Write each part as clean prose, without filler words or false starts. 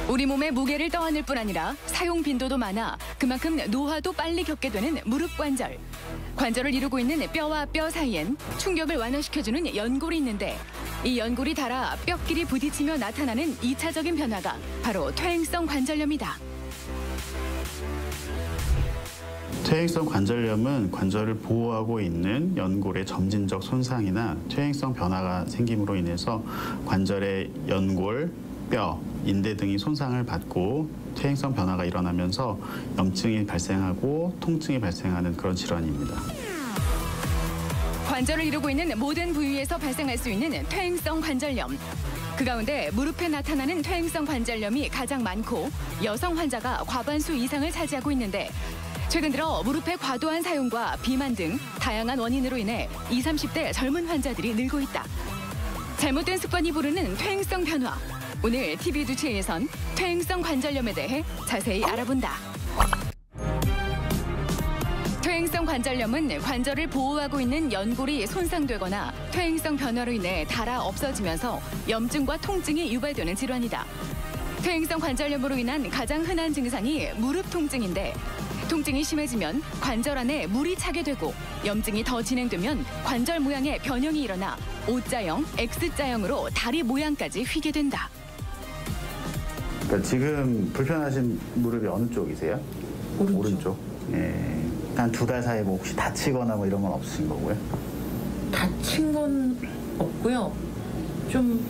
우리 몸의 무게를 떠안을 뿐 아니라 사용 빈도도 많아 그만큼 노화도 빨리 겪게 되는 무릎 관절. 관절을 이루고 있는 뼈와 뼈 사이엔 충격을 완화시켜주는 연골이 있는데 이 연골이 닳아 뼈끼리 부딪히며 나타나는 2차적인 변화가 바로 퇴행성 관절염이다. 퇴행성 관절염은 관절을 보호하고 있는 연골의 점진적 손상이나 퇴행성 변화가 생김으로 인해서 관절의 연골, 뼈, 인대 등이 손상을 받고 퇴행성 변화가 일어나면서 염증이 발생하고 통증이 발생하는 그런 질환입니다. 관절을 이루고 있는 모든 부위에서 발생할 수 있는 퇴행성 관절염. 그 가운데 무릎에 나타나는 퇴행성 관절염이 가장 많고 여성 환자가 과반수 이상을 차지하고 있는데 최근 들어 무릎의 과도한 사용과 비만 등 다양한 원인으로 인해 20, 30대 젊은 환자들이 늘고 있다. 잘못된 습관이 부르는 퇴행성 변화. 오늘 TV 두치에선 퇴행성 관절염에 대해 자세히 알아본다. 퇴행성 관절염은 관절을 보호하고 있는 연골이 손상되거나 퇴행성 변화로 인해 닳아 없어지면서 염증과 통증이 유발되는 질환이다. 퇴행성 관절염으로 인한 가장 흔한 증상이 무릎 통증인데 통증이 심해지면 관절 안에 물이 차게 되고 염증이 더 진행되면 관절 모양의 변형이 일어나 O자형, X자형으로 다리 모양까지 휘게 된다. 그러니까 지금 불편하신 무릎이 어느 쪽이세요? 오른쪽. 예. 한 2달 사이에 뭐 혹시 다치거나 뭐 이런 건 없으신 거고요? 다친 건 없고요. 좀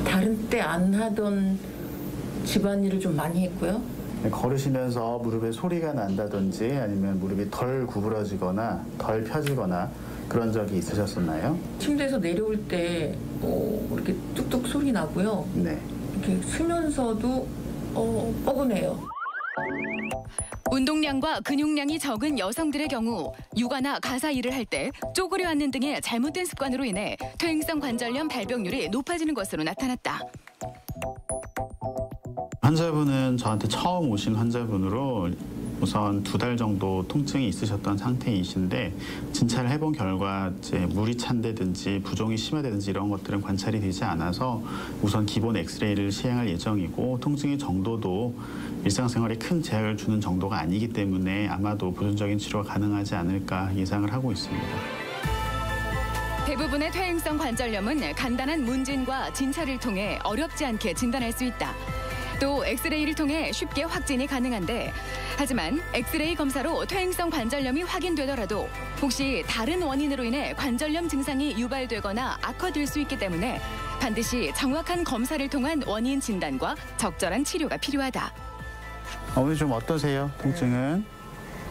다른 때 안 하던 집안일을 좀 많이 했고요. 걸으시면서 무릎에 소리가 난다든지 아니면 무릎이 덜 구부러지거나 덜 펴지거나 그런 적이 있으셨었나요? 침대에서 내려올 때 이렇게 뚝뚝 소리 나고요. 네. 이렇게 쓰면서도 뻐근해요. 운동량과 근육량이 적은 여성들의 경우 육아나 가사 일을 할 때 쪼그려 앉는 등의 잘못된 습관으로 인해 퇴행성 관절염 발병률이 높아지는 것으로 나타났다. 환자분은 저한테 처음 오신 환자분으로 우선 2달 정도 통증이 있으셨던 상태이신데 진찰을 해본 결과 이제 물이 찬다든지 부종이 심하다든지 이런 것들은 관찰이 되지 않아서 우선 기본 엑스레이를 시행할 예정이고 통증의 정도도 일상생활에 큰 제약을 주는 정도가 아니기 때문에 아마도 보존적인 치료가 가능하지 않을까 예상을 하고 있습니다. 대부분의 퇴행성 관절염은 간단한 문진과 진찰을 통해 어렵지 않게 진단할 수 있다. 또 엑스레이를 통해 쉽게 확진이 가능한데 하지만 엑스레이 검사로 퇴행성 관절염이 확인되더라도 혹시 다른 원인으로 인해 관절염 증상이 유발되거나 악화될 수 있기 때문에 반드시 정확한 검사를 통한 원인 진단과 적절한 치료가 필요하다. 오늘 좀 어떠세요? 통증은?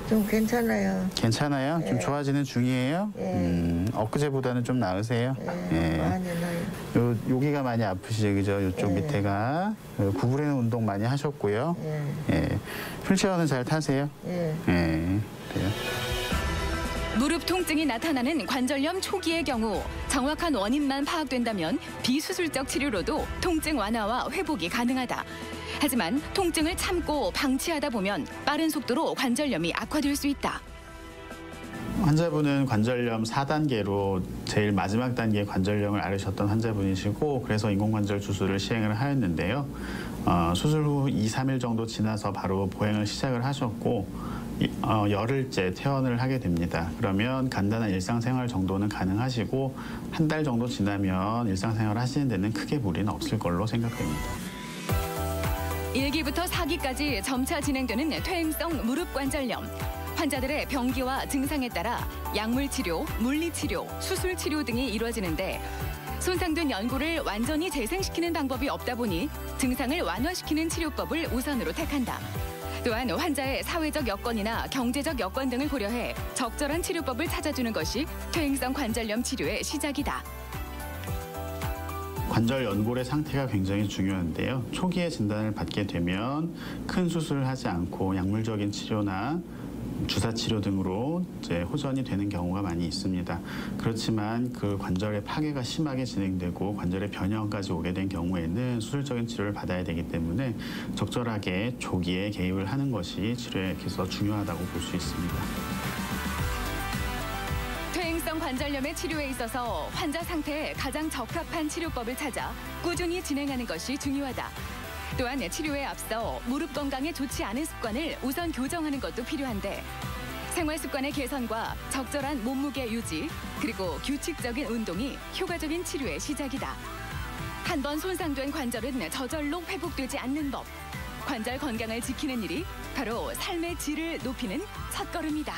좀 괜찮아요. 괜찮아요? 좀 좋아지는 중이에요? 엊그제보다는 좀 나으세요? 많이 나요. 여기가 많이 아프시죠, 그죠? 이쪽 밑에가. 구부리는 운동 많이 하셨고요. 휠체어는 잘 타세요? 그래요. 무릎 통증이 나타나는 관절염 초기의 경우 정확한 원인만 파악된다면 비수술적 치료로도 통증 완화와 회복이 가능하다. 하지만 통증을 참고 방치하다 보면 빠른 속도로 관절염이 악화될 수 있다. 환자분은 관절염 4단계로 제일 마지막 단계의 관절염을 앓으셨던 환자분이시고 그래서 인공관절 수술을 시행을 하였는데요. 수술 후 2, 3일 정도 지나서 바로 보행을 시작을 하셨고 열흘째 퇴원을 하게 됩니다. 그러면 간단한 일상생활 정도는 가능하시고 한 달 정도 지나면 일상생활 하시는 데는 크게 무리는 없을 걸로 생각됩니다. 1기부터 4기까지 점차 진행되는 퇴행성 무릎 관절염. 환자들의 병기와 증상에 따라 약물치료, 물리치료, 수술치료 등이 이루어지는데 손상된 연골을 완전히 재생시키는 방법이 없다 보니 증상을 완화시키는 치료법을 우선으로 택한다. 또한 환자의 사회적 여건이나 경제적 여건 등을 고려해 적절한 치료법을 찾아주는 것이 퇴행성 관절염 치료의 시작이다. 관절 연골의 상태가 굉장히 중요한데요. 초기에 진단을 받게 되면 큰 수술을 하지 않고 약물적인 치료나 주사 치료 등으로 이제 호전이 되는 경우가 많이 있습니다. 그렇지만 그 관절의 파괴가 심하게 진행되고 관절의 변형까지 오게 된 경우에는 수술적인 치료를 받아야 되기 때문에 적절하게 조기에 개입을 하는 것이 치료에 있어서 중요하다고 볼 수 있습니다. 퇴행성 관절염의 치료에 있어서 환자 상태에 가장 적합한 치료법을 찾아 꾸준히 진행하는 것이 중요하다. 또한 치료에 앞서 무릎 건강에 좋지 않은 습관을 우선 교정하는 것도 필요한데 생활 습관의 개선과 적절한 몸무게 유지 그리고 규칙적인 운동이 효과적인 치료의 시작이다. 한 번 손상된 관절은 저절로 회복되지 않는 법. 관절 건강을 지키는 일이 바로 삶의 질을 높이는 첫걸음이다.